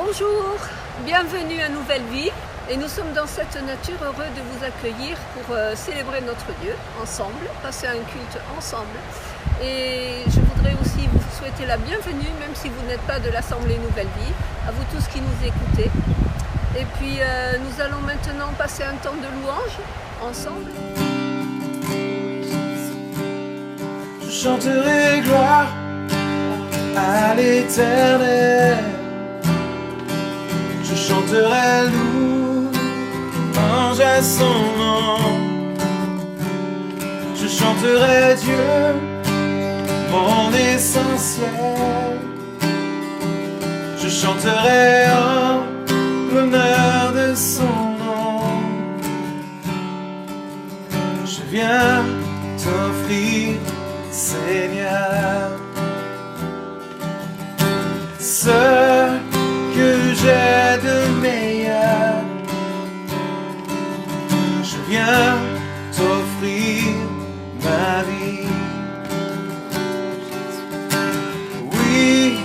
Bonjour, bienvenue à Nouvelle Vie et nous sommes dans cette nature heureux de vous accueillir pour célébrer notre Dieu ensemble, passer un culte ensemble. Et je voudrais aussi vous souhaiter la bienvenue, même si vous n'êtes pas de l'Assemblée Nouvelle Vie, à vous tous qui nous écoutez. Et puis nous allons maintenant passer un temps de louange ensemble. Je chanterai gloire à l'Éternel. Je chanterai louange à son nom. Je chanterai Dieu, mon essentiel. Je chanterai en l'honneur de son nom. Je viens t'offrir, Seigneur, ce que j'ai de meilleur. Je viens t'offrir ma vie. Oui,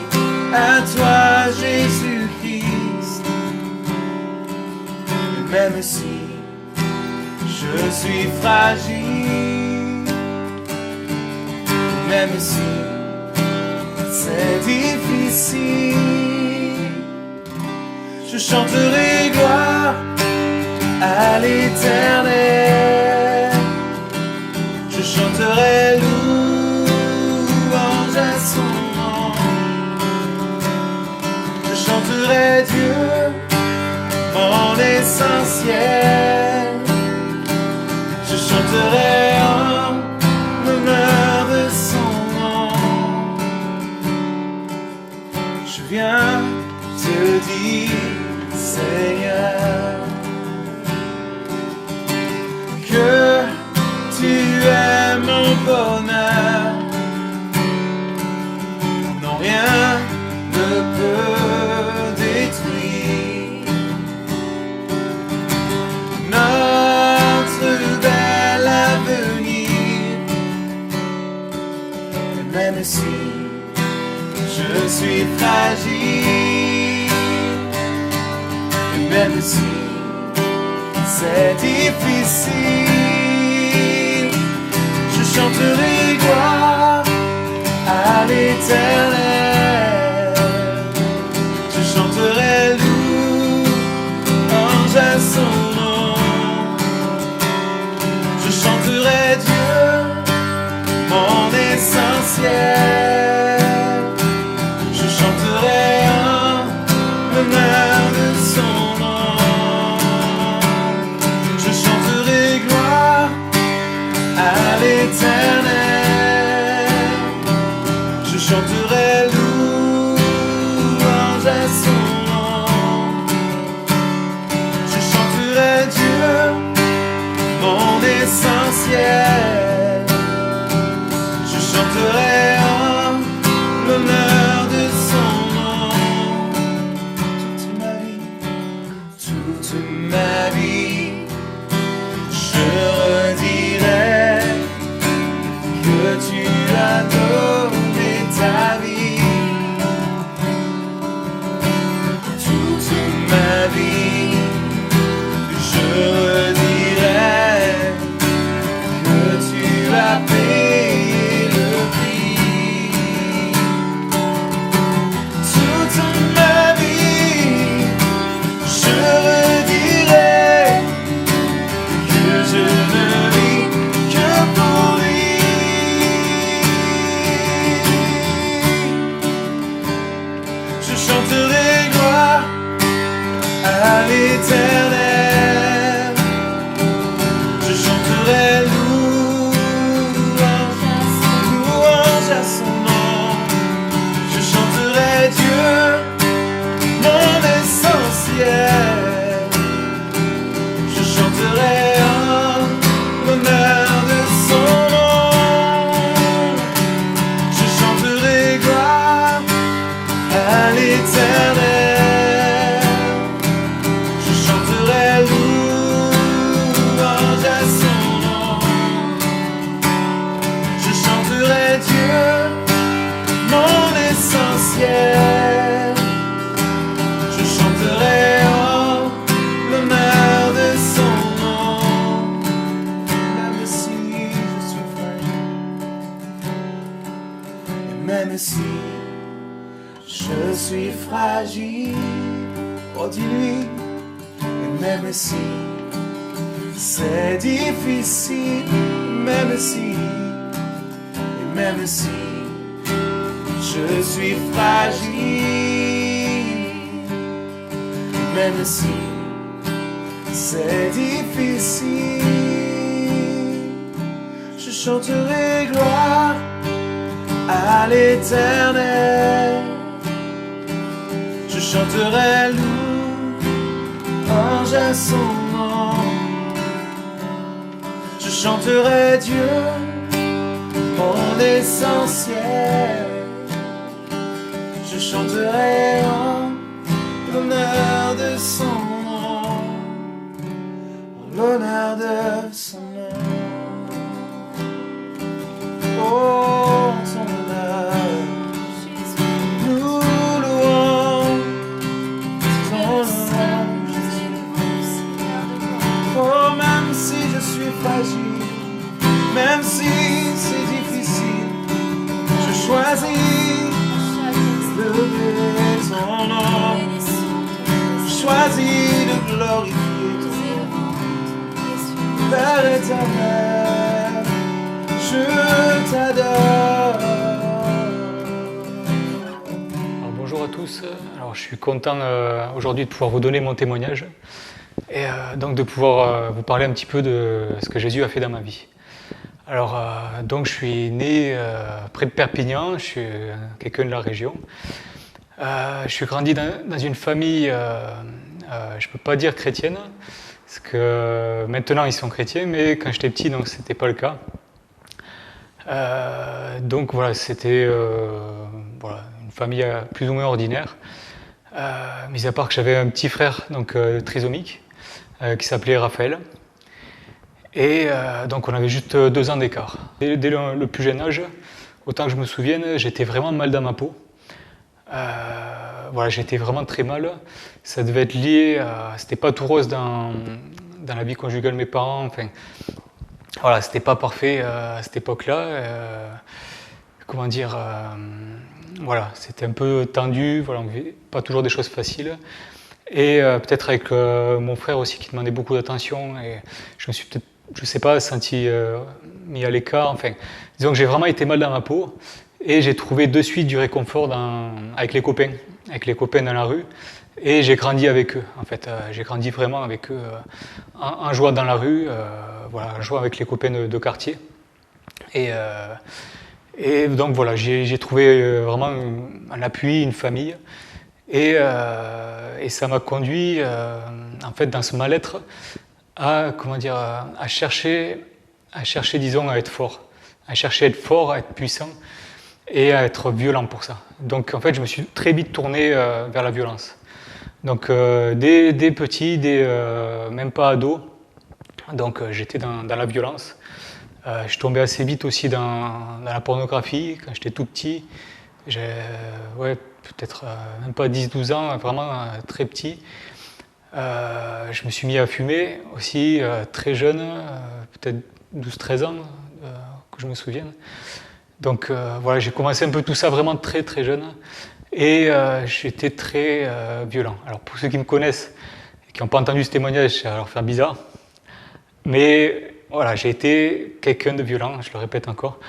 à toi Jésus-Christ. Et même si je suis fragile, même si c'est difficile, je chanterai gloire à l'Éternel. Je chanterai louange à son nom. Je chanterai Dieu, mon essentiel. Je chanterai en l'honneur de son nom. Je viens te dire, Seigneur, que tu es mon bonheur. Non, rien ne peut détruire notre bel avenir. Et même si je suis fragile, et même si c'est difficile, je chanterai gloire à l'Éternel. Je chanterai louange à son nom. Je chanterai Dieu, mon essentiel. Je chanterai en l'honneur de son nom. Je chanterai gloire à l'Éternel. Je chanterai louange à son nom. Je chanterai Dieu, mon essentiel. Je chanterai en l'honneur de son nom. Toute ma vie, je redirai que tu as donné ta vie. Toute ma vie, je redirai que tu as payé le prix. Toute ma vie, je redirai que je ne vis que pour lui. Je chanterai gloire à l'Éternel. Je chanterai louange à son nom. Je chanterai Dieu, mon essentiel. Je chanterai en l'honneur de son nom. Je chanterai gloire à l'Éternel. Je chanterai louange à son nom. Je chanterai Dieu, mon essentiel. Je fragile, oh dis-lui, et même si c'est difficile, même si je suis fragile, même si c'est difficile, je chanterai gloire à l'Éternel, je chanterai louange à son nom, je chanterai Dieu, mon essentiel, je chanterai en l'honneur de son nom, en l'honneur de son nom. Oh, son honneur, nous louons ton honneur. Oh, même si je suis fragile, même si c'est difficile, je choisis de louer ton nom, je choisis de glorifier ton nom, Père éternel, je t'adore. Alors, bonjour à tous, alors, je suis content aujourd'hui de pouvoir vous donner mon témoignage et donc de pouvoir vous parler un petit peu de ce que Jésus a fait dans ma vie. Alors, donc je suis né près de Perpignan, je suis quelqu'un de la région. Je suis grandi dans une famille, je ne peux pas dire chrétienne, parce que maintenant ils sont chrétiens, mais quand j'étais petit, donc c'était pas le cas. Donc voilà, c'était voilà, une famille plus ou moins ordinaire, mis à part que j'avais un petit frère donc, trisomique qui s'appelait Raphaël. Et donc on avait juste 2 ans d'écart. Dès le plus jeune âge, autant que je me souvienne, j'étais vraiment mal dans ma peau. Voilà, j'étais vraiment très mal. Ça devait être lié à... C'était pas tout rose dans la vie conjugale de mes parents. Enfin, voilà, c'était pas parfait à cette époque-là. Comment dire voilà, c'était un peu tendu. Voilà, on vivait pas toujours des choses faciles. Et peut-être avec mon frère aussi qui demandait beaucoup d'attention. Et je me suis peut-être, je sais pas, senti mis à l'écart. Enfin, disons que j'ai vraiment été mal dans ma peau. Et j'ai trouvé de suite du réconfort avec les copains dans la rue. Et j'ai grandi avec eux, en fait. J'ai grandi vraiment avec eux en jouant dans la rue, voilà, en jouant avec les copains de quartier. Et donc voilà, j'ai trouvé vraiment un appui, une famille. Et ça m'a conduit, en fait, dans ce mal-être, à chercher, disons, à être fort. À chercher à être fort, à être puissant et à être violent pour ça. Donc en fait, je me suis très vite tourné vers la violence. Donc dès petit, même pas ado, donc j'étais dans la violence. Je tombais assez vite aussi dans la pornographie quand j'étais tout petit. J'ai peut-être même pas 10-12 ans, vraiment très petit. Je me suis mis à fumer aussi très jeune, peut-être 12-13 ans, que je me souvienne. Donc voilà, j'ai commencé un peu tout ça vraiment très très jeune et j'étais très violent. Alors pour ceux qui me connaissent et qui n'ont pas entendu ce témoignage, ça va leur faire bizarre. Mais voilà, j'ai été quelqu'un de violent, je le répète encore.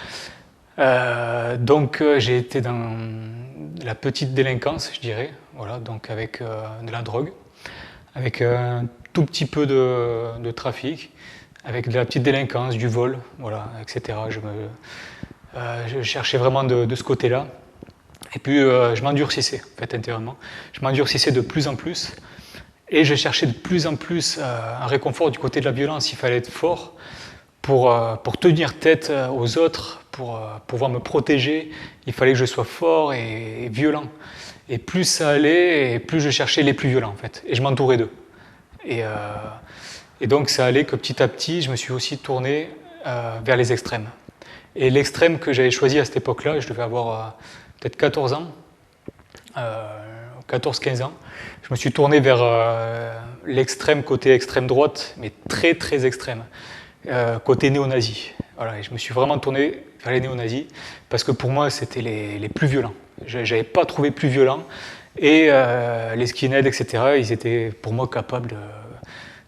Donc j'ai été dans la petite délinquance, je dirais, voilà, donc avec de la drogue, avec un tout petit peu de trafic, avec de la petite délinquance, du vol, voilà, etc. Je cherchais vraiment de ce côté-là. Et puis je m'endurcissais, en fait, intérieurement. Je m'endurcissais de plus en plus. Et je cherchais de plus en plus un réconfort du côté de la violence. Il fallait être fort pour tenir tête aux autres, pour pouvoir me protéger. Il fallait que je sois fort et violent. Et plus ça allait, et plus je cherchais les plus violents, en fait. Et je m'entourais d'eux. Et donc ça allait que petit à petit, je me suis aussi tourné vers les extrêmes. Et l'extrême que j'avais choisi à cette époque-là, je devais avoir peut-être 14 ans, 14-15 ans, je me suis tourné vers l'extrême côté extrême droite, mais très très extrême, côté néo-nazi. Voilà, et je me suis vraiment tourné vers les néo-nazis, parce que pour moi, c'était les plus violents. Je n'avais pas trouvé plus violent, Et les skinheads, etc., ils étaient pour moi capables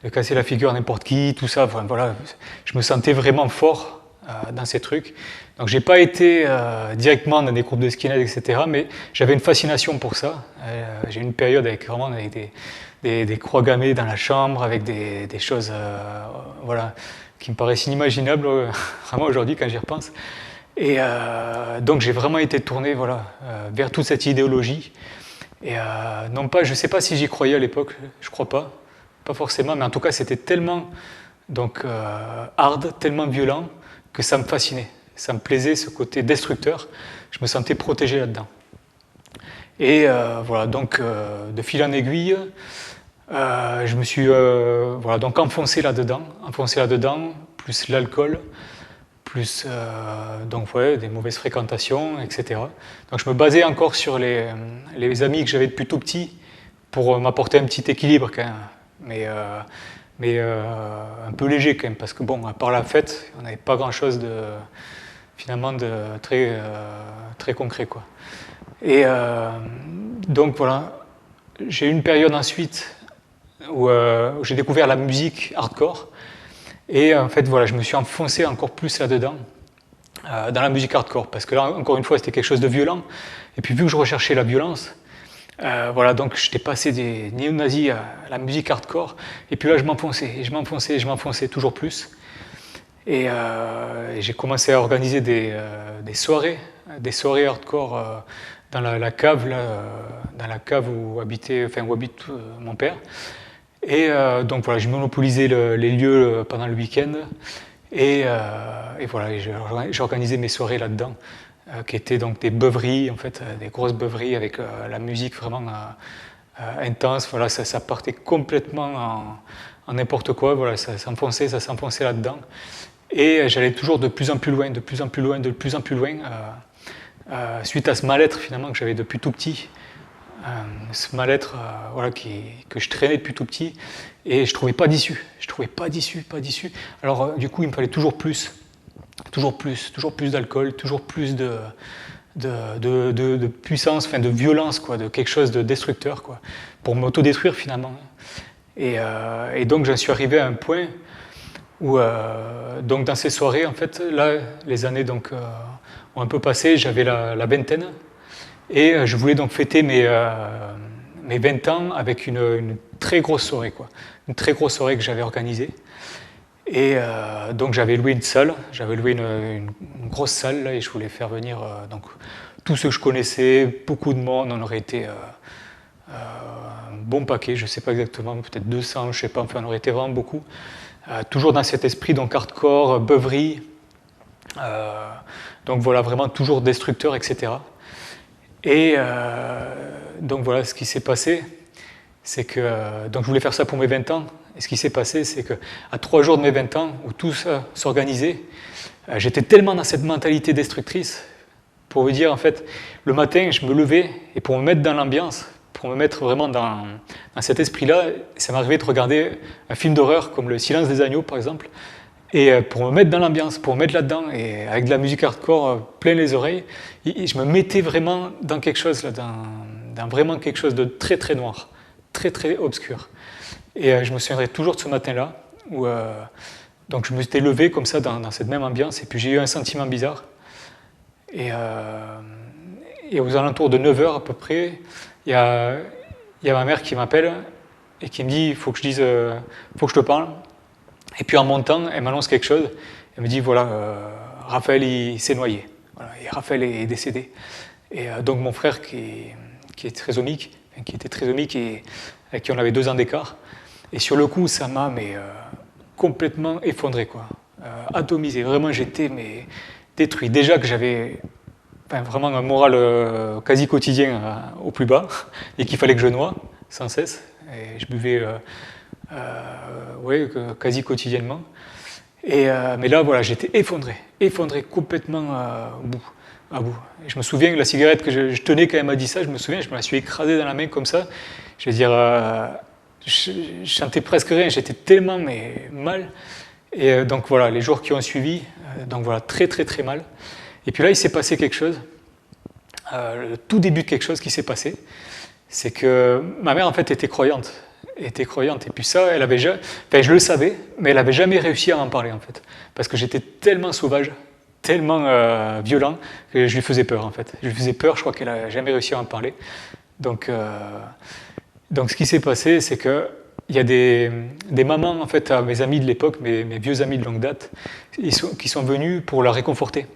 de casser la figure à n'importe qui, tout ça. Enfin, voilà, je me sentais vraiment fort dans ces trucs. Donc j'ai pas été directement dans des groupes de skinheads, etc., mais j'avais une fascination pour ça. J'ai eu une période avec vraiment des croix gammées dans la chambre, avec des choses voilà, qui me paraissent inimaginables vraiment aujourd'hui quand j'y repense. Et donc j'ai vraiment été tourné voilà, vers toute cette idéologie. Et non pas, je ne sais pas si j'y croyais à l'époque, je ne crois pas forcément, mais en tout cas c'était tellement donc, hard, tellement violent que ça me fascinait. Ça me plaisait, ce côté destructeur, je me sentais protégé là-dedans. Et voilà, donc de fil en aiguille, je me suis voilà, donc enfoncé là-dedans, plus l'alcool, plus donc, ouais, des mauvaises fréquentations, etc. Donc je me basais encore sur les amis que j'avais depuis tout petit pour m'apporter un petit équilibre quand même, mais un peu léger quand même, parce que bon, à part la fête, on n'avait pas grand-chose finalement de très concret, quoi. Et donc voilà, j'ai eu une période ensuite où j'ai découvert la musique hardcore. Et en fait, voilà, je me suis enfoncé encore plus là-dedans, dans la musique hardcore, parce que là, encore une fois, c'était quelque chose de violent. Et puis, vu que je recherchais la violence, voilà, donc j'étais passé des néo-nazis à la musique hardcore. Et puis là, je m'enfonçais toujours plus. Et j'ai commencé à organiser des soirées hardcore dans la cave, là, dans la cave où habite mon père. Et donc voilà, j'ai monopolisé les lieux pendant le week-end et voilà, j'ai organisé mes soirées là-dedans, qui étaient donc des beuveries, en fait, des grosses beuveries avec la musique vraiment intense. Voilà, ça partait complètement en n'importe quoi. Voilà, ça s'enfonçait là-dedans. Et j'allais toujours de plus en plus loin, suite à ce mal-être finalement que j'avais depuis tout petit. Ce mal-être voilà, que je traînais depuis tout petit, et je trouvais pas d'issue. Alors du coup, il me fallait toujours plus d'alcool, toujours plus de puissance, enfin de violence, quoi, de quelque chose de destructeur, quoi, pour m'autodétruire finalement. Et donc j'en suis arrivé à un point où donc dans ces soirées, en fait, là, les années donc ont un peu passé, j'avais la vingtaine. Et je voulais donc fêter mes 20 ans avec une très grosse soirée, quoi. Une très grosse soirée que j'avais organisée. Et donc j'avais loué une salle, une grosse salle, là, et je voulais faire venir donc, tous ceux que je connaissais, beaucoup de monde, on aurait été un bon paquet, je ne sais pas exactement, peut-être 200, je ne sais pas, enfin on aurait été vraiment beaucoup. Toujours dans cet esprit donc hardcore, beuverie, donc voilà, vraiment toujours destructeur, etc. Et donc voilà, ce qui s'est passé, c'est que donc je voulais faire ça pour mes 20 ans, et ce qui s'est passé, c'est qu'à 3 jours de mes 20 ans, où tout ça s'organisait, j'étais tellement dans cette mentalité destructrice, pour vous dire, en fait, le matin, je me levais, et pour me mettre dans l'ambiance, pour me mettre vraiment dans cet esprit-là, ça m'arrivait de regarder un film d'horreur, comme Le Silence des agneaux, par exemple, et pour me mettre dans l'ambiance, pour me mettre là-dedans, et avec de la musique hardcore plein les oreilles, et je me mettais vraiment dans quelque chose, là, dans vraiment quelque chose de très très noir, très très obscur. Et je me souviendrai toujours de ce matin-là, où donc je me suis levé comme ça dans cette même ambiance, et puis j'ai eu un sentiment bizarre. Et aux alentours de 9h à peu près, il y a ma mère qui m'appelle et qui me dit « il faut que je te parle ». Et puis en montant, elle m'annonce quelque chose. Elle me dit voilà, Raphaël il s'est noyé. Voilà, et Raphaël est décédé. Et donc mon frère qui était trisomique et avec qui on avait 2 ans d'écart. Et sur le coup, ça m'a complètement effondré, quoi. Atomisé. Vraiment, j'étais détruit. Déjà que j'avais vraiment un moral quasi quotidien au plus bas et qu'il fallait que je noie sans cesse. Et je buvais quasi quotidiennement. Mais là, voilà, j'étais effondré complètement à bout. Et je me souviens que la cigarette que je tenais quand elle m'a dit ça, je me la suis écrasée dans la main comme ça. Je veux dire, je sentais presque rien, j'étais tellement mal. Et donc voilà, les jours qui ont suivi, donc voilà, très très très mal. Et puis là, il s'est passé quelque chose, le tout début de quelque chose qui s'est passé, c'est que ma mère en fait était croyante. Et puis ça, elle avait enfin, je le savais, mais elle n'avait jamais réussi à m'en parler en fait. Parce que j'étais tellement sauvage, tellement violent, que je lui faisais peur en fait. Je lui faisais peur, je crois qu'elle n'a jamais réussi à m'en parler. Donc ce qui s'est passé, c'est que il y a des mamans, en fait, à mes amis de l'époque, mes vieux amis de longue date, qui sont venus pour la réconforter.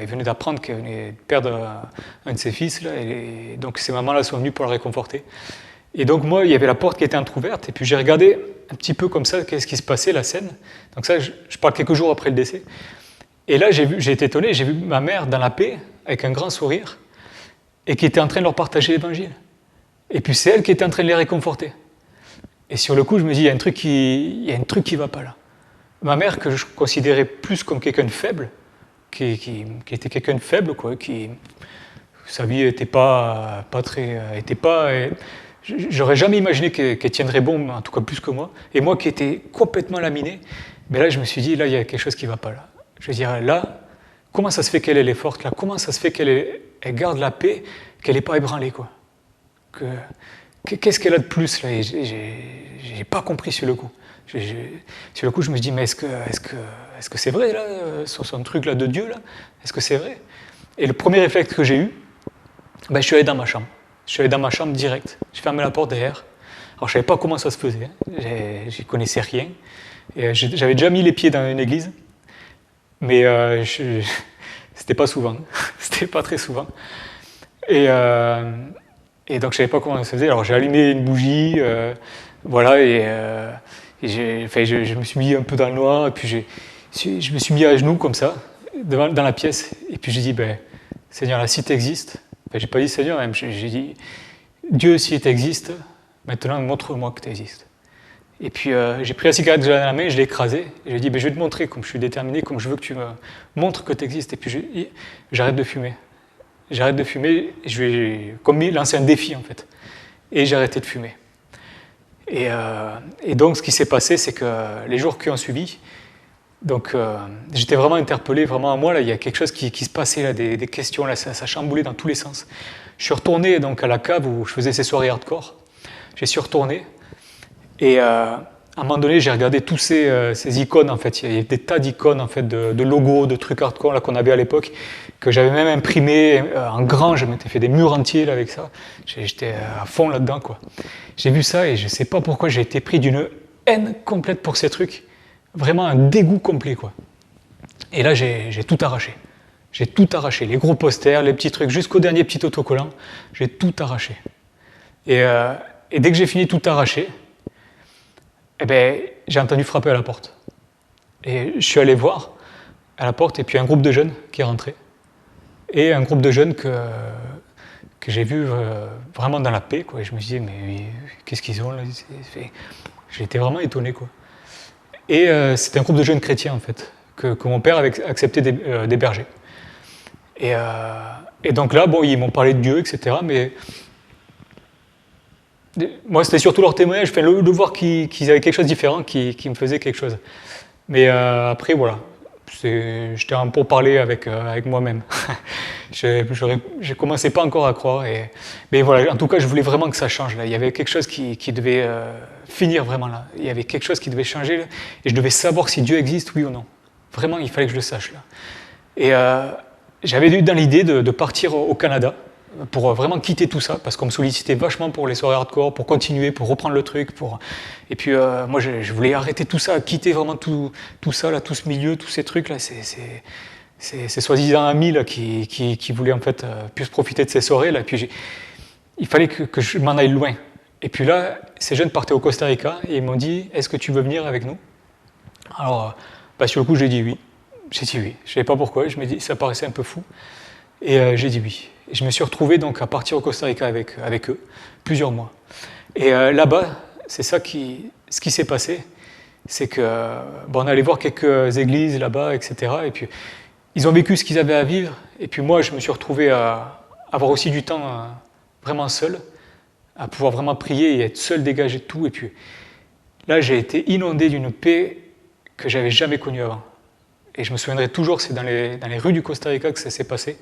Ils venaient d'apprendre qu'elle venait de perdre un de ses fils, là, et donc ces mamans-là sont venues pour la réconforter. Et donc moi, il y avait la porte qui était entrouverte, et puis j'ai regardé un petit peu comme ça, qu'est-ce qui se passait, la scène. Donc ça, je parle quelques jours après le décès. Et là, j'ai été étonné, j'ai vu ma mère dans la paix, avec un grand sourire, et qui était en train de leur partager l'évangile. Et puis c'est elle qui était en train de les réconforter. Et sur le coup, je me dis, il y a un truc qui ne va pas là. Ma mère, que je considérais plus comme quelqu'un de faible, qui était quelqu'un de faible, quoi, sa vie n'était pas très... j'aurais jamais imaginé qu'elle tiendrait bon, en tout cas plus que moi. Et moi qui étais complètement laminé, mais là je me suis dit, là il y a quelque chose qui ne va pas là. Je veux dire, là, comment ça se fait qu'elle est forte là? Comment ça se fait qu'elle garde la paix, qu'elle n'est pas ébranlée, quoi? Qu'est-ce qu'elle a de plus là? J'ai pas compris sur le coup. Sur le coup, je me dis, mais est-ce que c'est vrai là, son truc là de Dieu là? Est-ce que c'est vrai? Et le premier réflexe que j'ai eu, je suis allé dans ma chambre. Je suis allé dans ma chambre direct. J'ai fermé la porte derrière. Alors je savais pas comment ça se faisait. J'y connaissais rien. Et j'avais déjà mis les pieds dans une église, mais c'était pas souvent. C'était pas très souvent. Et donc je savais pas comment ça se faisait. Alors j'ai allumé une bougie, voilà, et je me suis mis un peu dans le noir, et puis je me suis mis à genoux comme ça, dans la pièce, et puis j'ai dit, Seigneur, là, si tu existes, j'ai pas dit Seigneur même, j'ai dit, Dieu, si tu existes, maintenant montre-moi que tu existes. Et puis j'ai pris la cigarette que j'avais dans la main, je l'ai écrasée, et j'ai dit, je vais te montrer comme je suis déterminé, comme je veux que tu me montres que tu existes, et puis j'arrête de fumer. J'arrête de fumer, je vais comme lancer un défi en fait. Et j'ai arrêté de fumer. Et donc ce qui s'est passé, c'est que les jours qui ont suivi, donc j'étais vraiment interpellé, vraiment à moi, là, il y a quelque chose qui se passait, là, des questions, là, ça chamboulait dans tous les sens. Je suis retourné donc, à la cave où je faisais ces soirées hardcore. J'y suis retourné, et à un moment donné, j'ai regardé tous ces icônes, en fait. Il y avait des tas d'icônes, en fait, de logos, de trucs hardcore là, qu'on avait à l'époque, que j'avais même imprimé en grand. Je m'étais fait des murs entiers là, avec ça. J'étais à fond là-dedans, quoi. J'ai vu ça et je ne sais pas pourquoi j'ai été pris d'une haine complète pour ces trucs. Vraiment un dégoût complet, quoi. Et là, j'ai tout arraché. J'ai tout arraché. Les gros posters, les petits trucs, jusqu'au dernier petit autocollant. J'ai tout arraché. Et dès que j'ai fini de tout arracher, j'ai entendu frapper à la porte. Et je suis allé voir à la porte, et puis un groupe de jeunes qui est rentré. Et un groupe de jeunes que j'ai vu vraiment dans la paix, quoi. Et je me suis dit, mais qu'est-ce qu'ils ont là? J'ai été vraiment étonné, quoi. Et c'était un groupe de jeunes chrétiens, en fait, que mon père avait accepté d'héberger. Et donc là, ils m'ont parlé de Dieu, etc. Mais moi, c'était surtout leur témoignage, de voir qu'ils avaient quelque chose de différent qui me faisait quelque chose. Mais après, voilà, j'étais un peu parler avec moi-même. Je commençais pas encore à croire. Mais voilà, en tout cas, je voulais vraiment que ça change. Là. Il y avait quelque chose qui devait finir vraiment là. Il y avait quelque chose qui devait changer. Là, et je devais savoir si Dieu existe, oui ou non. Vraiment, il fallait que je le sache. Là. Et j'avais eu dans l'idée de partir au Canada, pour vraiment quitter tout ça, parce qu'on me sollicitait vachement pour les soirées hardcore, pour continuer, pour reprendre le truc. Et puis moi, je voulais arrêter tout ça, quitter vraiment tout ça, là, tout ce milieu, tous ces trucs-là. C'est soi-disant amis là, qui voulaient en fait plus profiter de ces soirées. Là. Et puis il fallait que je m'en aille loin. Et puis là, ces jeunes partaient au Costa Rica et ils m'ont dit, est-ce que tu veux venir avec nous? Alors, sur le coup, j'ai dit oui. J'ai dit oui. Je ne savais pas pourquoi, ça paraissait un peu fou. Et j'ai dit oui. Et je me suis retrouvé donc à partir au Costa Rica avec eux, plusieurs mois. Et là-bas, c'est ce qui s'est passé, c'est que on allait voir quelques églises là-bas, etc. Et puis ils ont vécu ce qu'ils avaient à vivre. Et puis moi, je me suis retrouvé à avoir aussi du temps vraiment seul, à pouvoir vraiment prier et être seul, dégagé de tout. Et puis là, j'ai été inondé d'une paix que j'avais jamais connue avant. Et je me souviendrai toujours, c'est dans les rues du Costa Rica que ça s'est passé.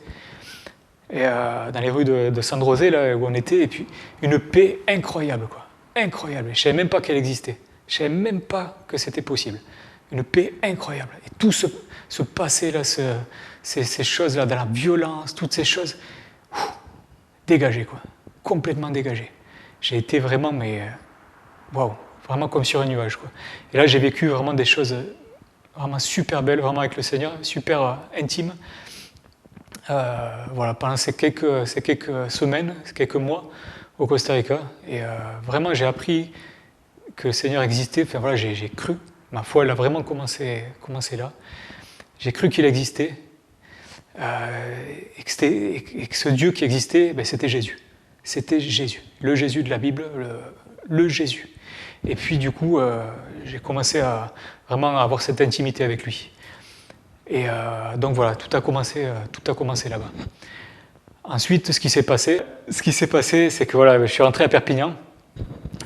et, dans les rues de San José, là où on était, et puis une paix incroyable, quoi. Incroyable. Je ne savais même pas qu'elle existait. Je ne savais même pas que c'était possible. Une paix incroyable. Et tout ce passé-là, ces choses-là, dans la violence, toutes ces choses, dégagées, quoi. Complètement dégagées. J'ai été vraiment, waouh, vraiment comme sur un nuage, quoi. Et là, j'ai vécu vraiment des choses vraiment super belles, vraiment avec le Seigneur, super intimes. Voilà, pendant ces quelques semaines, ces quelques mois au Costa Rica. Et vraiment, j'ai appris que le Seigneur existait. Enfin voilà, j'ai cru. Ma foi, elle a vraiment commencé là. J'ai cru qu'il existait. Et que ce Dieu qui existait, c'était Jésus. C'était Jésus. Le Jésus de la Bible, le Jésus. Et puis du coup, j'ai commencé à vraiment avoir cette intimité avec lui. Et donc voilà, tout a commencé là-bas. Ensuite, ce qui s'est passé, c'est que voilà, je suis rentré à Perpignan.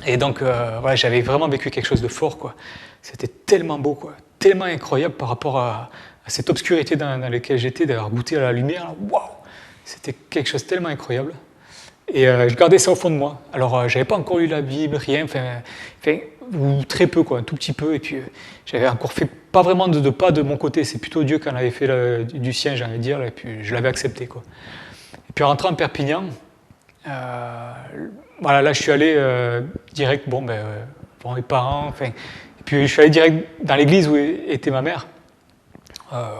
Et donc, voilà, j'avais vraiment vécu quelque chose de fort, quoi. C'était tellement beau, quoi, tellement incroyable par rapport à cette obscurité dans laquelle j'étais, d'avoir goûté à la lumière. Waouh, c'était quelque chose de tellement incroyable. Et je gardais ça au fond de moi. Alors, j'avais pas encore lu la Bible, rien, ou très peu, quoi, un tout petit peu. Et puis, j'avais encore fait pas vraiment de pas de mon côté. C'est plutôt Dieu qui en avait fait du sien, j'ai envie de dire. Et puis, je l'avais accepté, quoi. Et puis, en rentrant en Perpignan, voilà, là, je suis allé direct, pour mes parents, et puis je suis allé direct dans l'église où était ma mère, à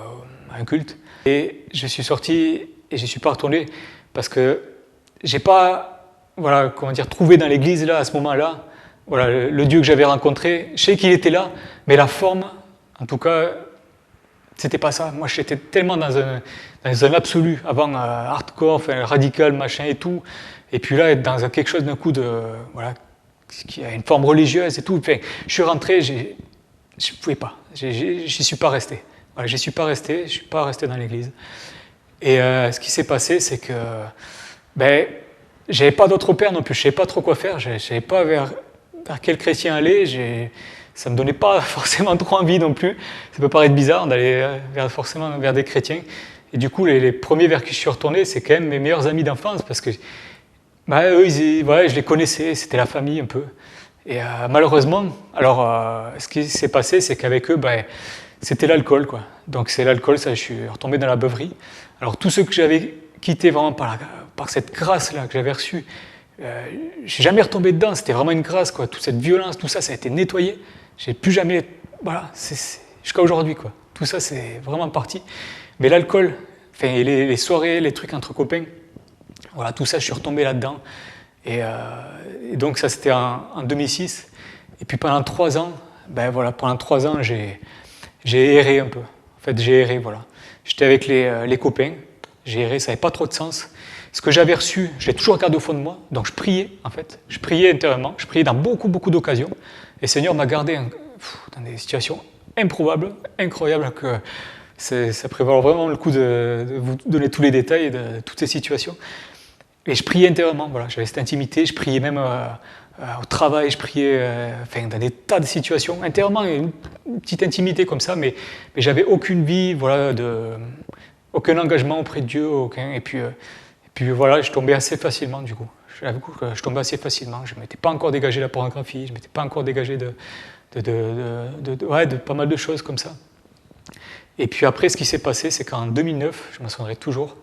un culte, et je suis sorti et je ne suis pas retourné parce que j'ai pas, voilà, comment dire, trouvé dans l'église là, à ce moment-là, voilà, le Dieu que j'avais rencontré. Je sais qu'il était là, mais la forme, en tout cas, c'était pas ça. Moi, j'étais tellement dans un absolu, avant hardcore, radical, machin et tout. Et puis là, être dans quelque chose d'un coup voilà, qui a une forme religieuse et tout. Enfin, je suis rentré, je ne pouvais pas. J'y suis pas resté. Voilà, je suis pas resté dans l'église. Et ce qui s'est passé, c'est que j'avais pas d'autre père non plus. Je savais pas trop quoi faire. Je savais pas vers quel chrétien aller. Ça me donnait pas forcément trop envie non plus. Ça peut paraître bizarre d'aller forcément vers des chrétiens. Et du coup, les premiers vers qui je suis retourné, c'est quand même mes meilleurs amis d'enfance, parce que eux, je les connaissais, c'était la famille un peu. Et malheureusement, alors ce qui s'est passé, c'est qu'avec eux, c'était l'alcool, quoi. Donc c'est l'alcool, ça, je suis retombé dans la beuverie. Alors tous ceux que j'avais quittés vraiment par cette grâce-là que j'avais reçue, je n'ai jamais retombé dedans, c'était vraiment une grâce, quoi. Toute cette violence, tout ça, ça a été nettoyé. J'ai plus jamais, voilà, jusqu'à aujourd'hui, quoi. Tout ça, c'est vraiment parti. Mais l'alcool, les soirées, les trucs entre copains, voilà, tout ça, je suis retombé là-dedans. Et donc ça, c'était en 2006. Et puis pendant 3 ans, pendant 3 ans, j'ai erré un peu. En fait, j'ai erré, voilà. J'étais avec les copains, j'ai erré, ça n'avait pas trop de sens. Ce que j'avais reçu, je l'ai toujours gardé au fond de moi. Donc je priais, en fait. Je priais intérieurement, je priais dans beaucoup, beaucoup d'occasions. Et le Seigneur m'a gardé dans des situations improbables, incroyables, que ça prévaut vraiment le coup de vous donner tous les détails de toutes ces situations. Et je priais intérieurement, voilà, j'avais cette intimité, je priais même au travail, je priais dans des tas de situations, intérieurement, une petite intimité comme ça, mais j'avais aucune vie, voilà, aucun engagement auprès de Dieu, aucun, et puis voilà, je tombais assez facilement du coup. J'avoue que je tombais assez facilement, je ne m'étais pas encore dégagé de la pornographie, je ne m'étais pas encore dégagé de pas mal de choses comme ça. Et puis après, ce qui s'est passé, c'est qu'en 2009, je m'en souviendrai toujours,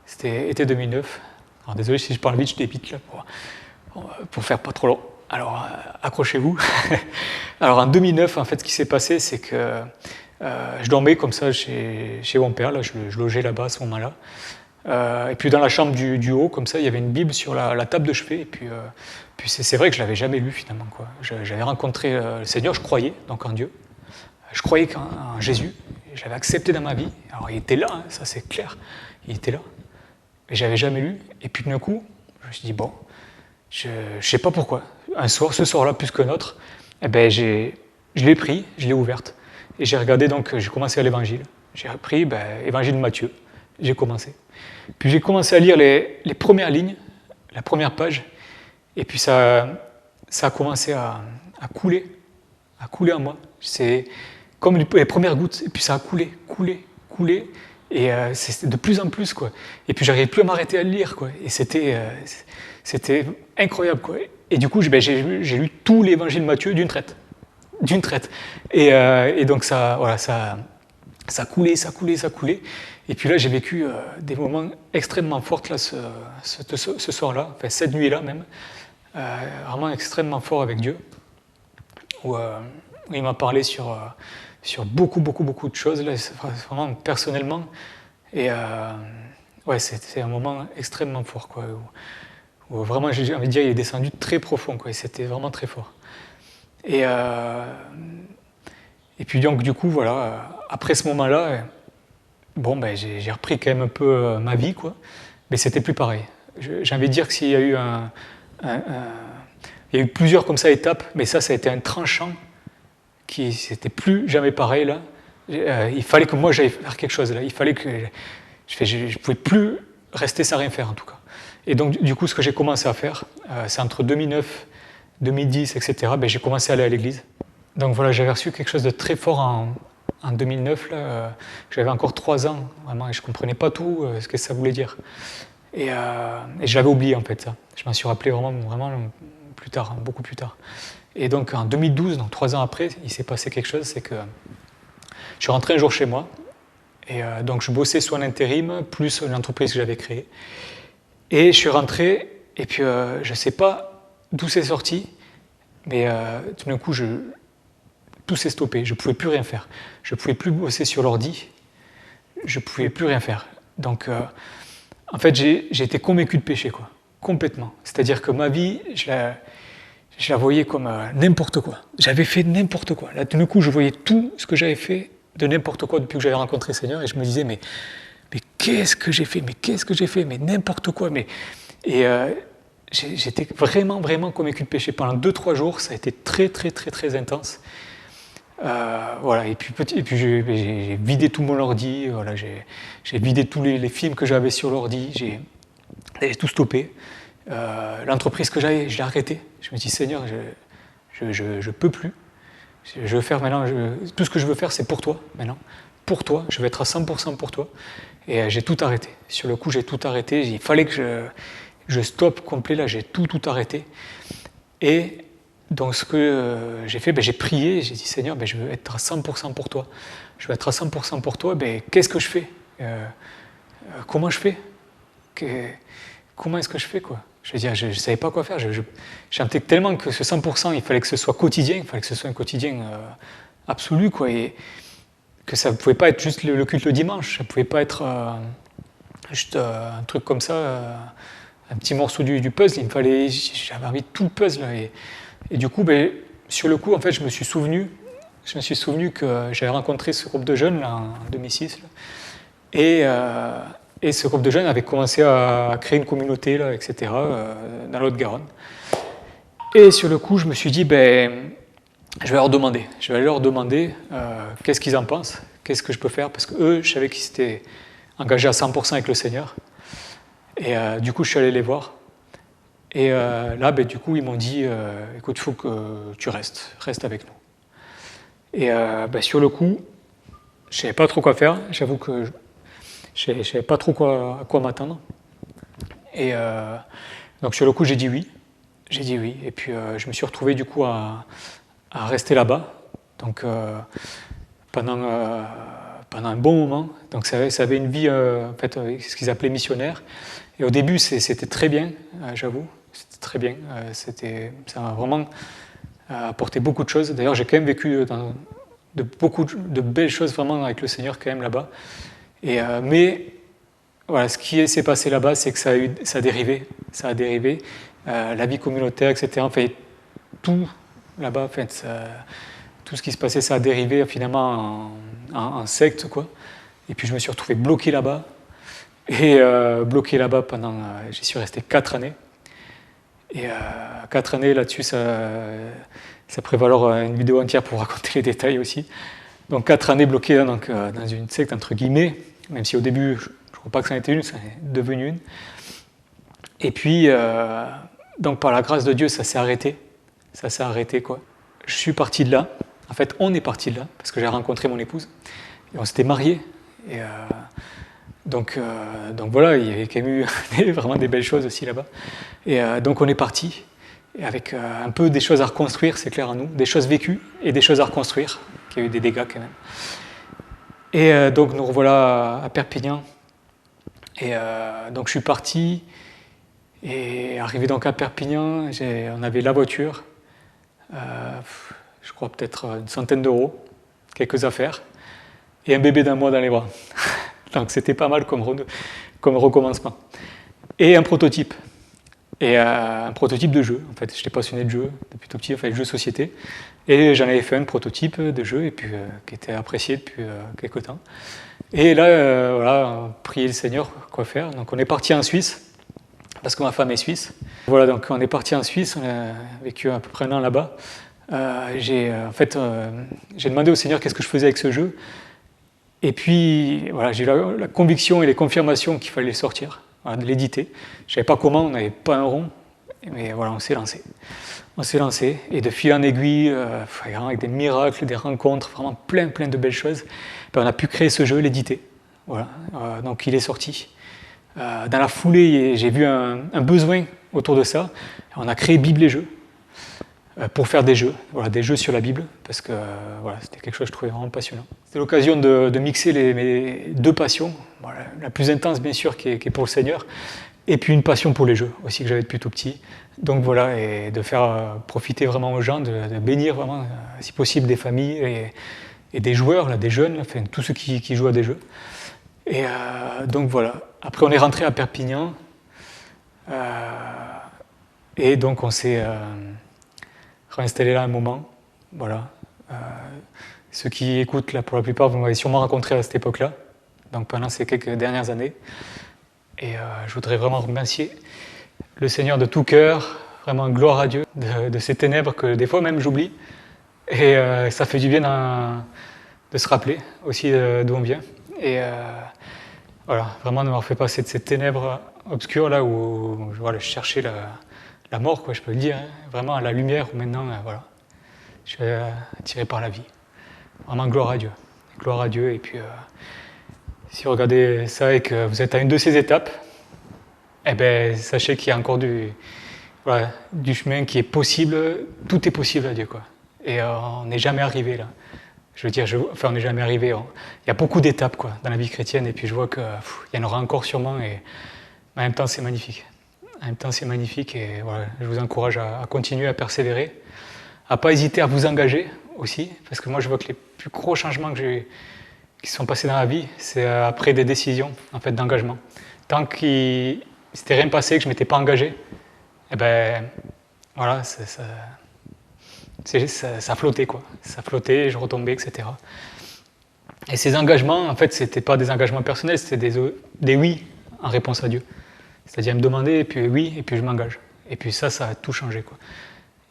c'était été 2009, alors désolé si je parle vite, je débite là pour faire pas trop long. Alors accrochez-vous. Alors en 2009, en fait, ce qui s'est passé, c'est que je dormais comme ça chez mon père, là, je logeais là-bas à ce moment-là. Et puis dans la chambre du haut, comme ça, il y avait une Bible sur la table de chevet. Et puis c'est vrai que je l'avais jamais lu finalement, quoi. J'avais rencontré le Seigneur, je croyais donc en Dieu, je croyais en Jésus. Je l'avais accepté dans ma vie. Alors il était là, hein, ça c'est clair, il était là. Mais j'avais jamais lu. Et puis d'un coup, je me suis dit bon, je sais pas pourquoi. Un soir, ce soir-là plus qu'un autre, je l'ai pris, je l'ai ouverte et j'ai regardé, donc j'ai commencé à l'Évangile. J'ai pris Évangile de Matthieu. J'ai commencé. Puis j'ai commencé à lire les premières lignes, la première page, et puis ça a commencé à couler en moi. C'est comme les premières gouttes, et puis ça a coulé. Et c'est de plus en plus, quoi. Et puis j'arrivais plus à m'arrêter à le lire, quoi. Et c'était incroyable, quoi. Et du coup, j'ai lu tout l'évangile de Matthieu d'une traite. D'une traite. Et donc ça coulait. Et puis là, j'ai vécu des moments extrêmement forts là, ce soir-là, enfin cette nuit-là même, vraiment extrêmement fort avec Dieu, où il m'a parlé sur beaucoup de choses, là, vraiment personnellement. Et ouais, c'était un moment extrêmement fort, quoi, où vraiment, j'ai envie de dire, il est descendu très profond, quoi, et c'était vraiment très fort. Et puis donc, du coup, voilà, après ce moment-là, bon, ben, j'ai repris quand même un peu ma vie, quoi, mais c'était plus pareil. J'ai envie de dire que s'il y a eu il y a eu plusieurs comme ça étapes, mais ça a été un tranchant qui c'était plus jamais pareil là. Il fallait que moi j'aille faire quelque chose là. Il fallait que je pouvais plus rester sans rien faire en tout cas. Et donc du coup ce que j'ai commencé à faire, c'est entre 2009, 2010, etc. Ben, j'ai commencé à aller à l'église. Donc voilà, j'avais reçu quelque chose de très fort en 2009 là. J'avais encore 3 ans vraiment et je comprenais pas tout ce que ça voulait dire. Et je l'avais oublié en fait ça. Je m'en suis rappelé vraiment plus tard, beaucoup plus tard. Et donc en 2012, donc 3 ans après, il s'est passé quelque chose, c'est que je suis rentré un jour chez moi, et donc je bossais sur un intérim, plus l'entreprise que j'avais créée. Et je suis rentré, et puis je ne sais pas d'où c'est sorti, mais tout d'un coup, tout s'est stoppé, je ne pouvais plus rien faire. Je ne pouvais plus bosser sur l'ordi, je ne pouvais plus rien faire. Donc en fait, j'ai été convaincu de péché, quoi, complètement. C'est-à-dire que ma vie, je la voyais comme n'importe quoi. J'avais fait n'importe quoi. Là, d'un coup, je voyais tout ce que j'avais fait de n'importe quoi depuis que j'avais rencontré le Seigneur, et je me disais, mais qu'est-ce que j'ai fait? Mais n'importe quoi. Et j'étais vraiment convaincu de péché. Pendant 2-3 jours, ça a été très intense. Voilà. Et puis j'ai vidé tout mon ordi. Voilà, j'ai vidé tous les films que j'avais sur l'ordi. J'ai tout stoppé. L'entreprise que j'avais, je l'ai arrêtée. Je me dis, Seigneur, je peux plus. Je veux faire maintenant, tout ce que je veux faire, c'est pour toi maintenant. Pour toi, je vais être à 100% pour toi. Et j'ai tout arrêté. Sur le coup, j'ai tout arrêté. Il fallait que je stoppe complet là. J'ai tout arrêté. Et donc ce que j'ai fait, j'ai prié. J'ai dit, Seigneur, je veux être à 100% pour toi. Je veux être à 100% pour toi. Qu'est-ce que je fais? Comment je fais? Comment est-ce que je fais, quoi? Je veux dire, je ne savais pas quoi faire. Je sentais tellement que ce 100%, il fallait que ce soit quotidien, il fallait que ce soit un quotidien absolu, quoi, et que ça ne pouvait pas être juste le culte le dimanche, ça ne pouvait pas être juste un truc comme ça, un petit morceau du puzzle. J'avais envie de tout le puzzle. Et du coup, sur le coup, en fait, je me suis souvenu que j'avais rencontré ce groupe de jeunes là, en 2006, là, et ce groupe de jeunes avait commencé à créer une communauté, là, etc., dans l'Haute-Garonne. Et sur le coup, je me suis dit, je vais leur demander. Je vais aller leur demander qu'est-ce qu'ils en pensent, qu'est-ce que je peux faire, parce qu'eux, je savais qu'ils s'étaient engagés à 100% avec le Seigneur. Et du coup, je suis allé les voir. Et là, du coup, ils m'ont dit, écoute, il faut que tu reste avec nous. Et sur le coup, je ne savais pas trop quoi faire. J'avoue que je ne savais pas trop à quoi m'attendre. Et donc sur le coup, j'ai dit oui. Et puis je me suis retrouvé du coup à rester là-bas. Donc pendant un bon moment. Donc ça avait une vie, en fait, ce qu'ils appelaient missionnaire. Et au début, c'était très bien, j'avoue. C'était très bien. Ça m'a vraiment apporté beaucoup de choses. D'ailleurs, j'ai quand même vécu beaucoup de belles choses vraiment avec le Seigneur quand même là-bas. Mais voilà, ce qui s'est passé là-bas, c'est que ça a dérivé. Ça a dérivé. La vie communautaire, etc. En fait, tout là-bas, en fait, tout ce qui se passait, ça a dérivé finalement en secte, quoi. Et puis je me suis retrouvé bloqué là-bas. Et bloqué là-bas pendant. J'y suis resté 4 années. Et 4 années là-dessus, ça pourrait valoir une vidéo entière pour raconter les détails aussi. Donc 4 années bloquées donc, dans une secte, entre guillemets, même si au début, je ne crois pas que ça en était une, ça est devenu une. Et puis, donc par la grâce de Dieu, ça s'est arrêté. Ça s'est arrêté, quoi. Je suis parti de là. En fait, on est parti de là, parce que j'ai rencontré mon épouse. Et on s'était mariés. Et Donc voilà, il y avait quand même eu vraiment des belles choses aussi là-bas. Et donc on est parti, avec un peu des choses à reconstruire, c'est clair à nous, des choses vécues et des choses à reconstruire, qui a eu des dégâts quand même. Et donc nous revoilà à Perpignan. Et donc je suis parti, et arrivé donc à Perpignan, on avait la voiture, je crois peut-être une centaine d'euros, quelques affaires, et un bébé d'1 mois dans les bras. Donc c'était pas mal comme recommencement. Et un prototype. Et un prototype de jeu. En fait, j'étais passionné de jeu depuis tout petit, enfin de jeux de société. Et j'en avais fait un prototype de jeu, et puis qui était apprécié depuis quelques temps. Et là, voilà, prier le Seigneur, quoi faire. Donc on est parti en Suisse, parce que ma femme est suisse. Voilà, donc on est parti en Suisse, on a vécu à peu près 1 an là-bas. J'ai demandé au Seigneur qu'est-ce que je faisais avec ce jeu. Et puis, voilà, j'ai eu la conviction et les confirmations qu'il fallait sortir, voilà, de l'éditer. Je ne savais pas comment, on n'avait pas un rond, mais voilà, on s'est lancé. On s'est lancé, et de fil en aiguille, avec des miracles, des rencontres, vraiment plein de belles choses, on a pu créer ce jeu, l'éditer. Voilà, donc il est sorti. Dans la foulée, j'ai vu un besoin autour de ça. On a créé Bible et Jeux pour faire des jeux, voilà, des jeux sur la Bible, parce que voilà, c'était quelque chose que je trouvais vraiment passionnant. C'était l'occasion de mixer mes 2 passions, voilà, la plus intense bien sûr qui est pour le Seigneur, et puis une passion pour les jeux aussi que j'avais depuis tout petit. Donc voilà, et de faire profiter vraiment aux gens, de bénir vraiment, si possible, des familles et des joueurs, là, des jeunes, enfin, tous ceux qui jouent à des jeux. Et donc voilà, après on est rentré à Perpignan, et donc on s'est réinstallé là un moment. Voilà. Ceux qui écoutent, là, pour la plupart, vous m'avez sûrement rencontré à cette époque-là, donc pendant ces quelques dernières années. Et je voudrais vraiment remercier le Seigneur de tout cœur, vraiment gloire à Dieu, de ces ténèbres que des fois même j'oublie. Et ça fait du bien de se rappeler aussi d'où on vient. Et voilà, vraiment de m'avoir fait passer de ces ténèbres obscures là où voilà, je cherchais la mort, quoi, je peux le dire, hein, vraiment à la lumière où maintenant, voilà, je suis attiré par la vie. Vraiment gloire à Dieu. Gloire à Dieu. Et puis, si vous regardez ça et que vous êtes à une de ces étapes, eh ben, sachez qu'il y a encore du chemin qui est possible. Tout est possible à Dieu, quoi. Et on n'est jamais arrivé là. Je veux dire, on n'est jamais arrivé. Il y a beaucoup d'étapes, quoi, dans la vie chrétienne, et puis je vois qu'il y en aura encore sûrement, et en même temps, c'est magnifique. En même temps, c'est magnifique, et voilà, je vous encourage à continuer à persévérer, à ne pas hésiter à vous engager aussi, parce que moi, je vois que les plus gros changements qui se sont passés dans la vie, c'est après des décisions, en fait, d'engagement. Tant qu'il ne s'était rien passé, que je ne m'étais pas engagé, eh ben, voilà, ça flottait, quoi. Ça flottait, je retombais, etc. Et ces engagements, en fait, c'était pas des engagements personnels, c'était des oui en réponse à Dieu. C'est-à-dire me demander, et puis oui, et puis je m'engage. Et puis ça a tout changé, quoi.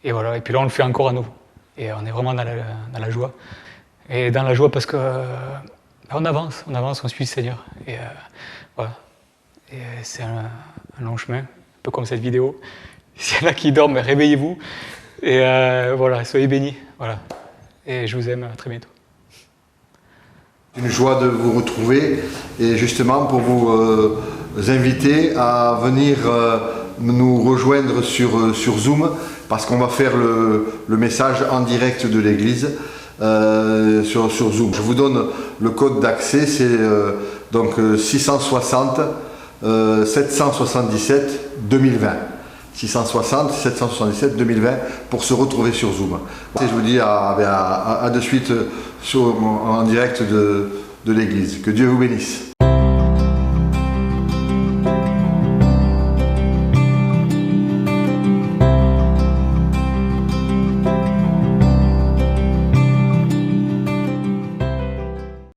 Et voilà, et puis là, on le fait encore à nouveau. Et on est vraiment dans la joie. Et dans la joie parce que on avance, on suit le Seigneur. Et voilà. Et c'est un long chemin, un peu comme cette vidéo. S'il y en a qui dorment, réveillez-vous. Et voilà, soyez bénis. Voilà. Et je vous aime, à très bientôt. Une joie de vous retrouver, et justement pour vous inviter à venir nous rejoindre sur Zoom, parce qu'on va faire le message en direct de l'église sur Zoom. Je vous donne le code d'accès, c'est donc 660 777 2020. 660 777 2020 pour se retrouver sur Zoom. Et je vous dis à de suite en direct de l'église. Que Dieu vous bénisse.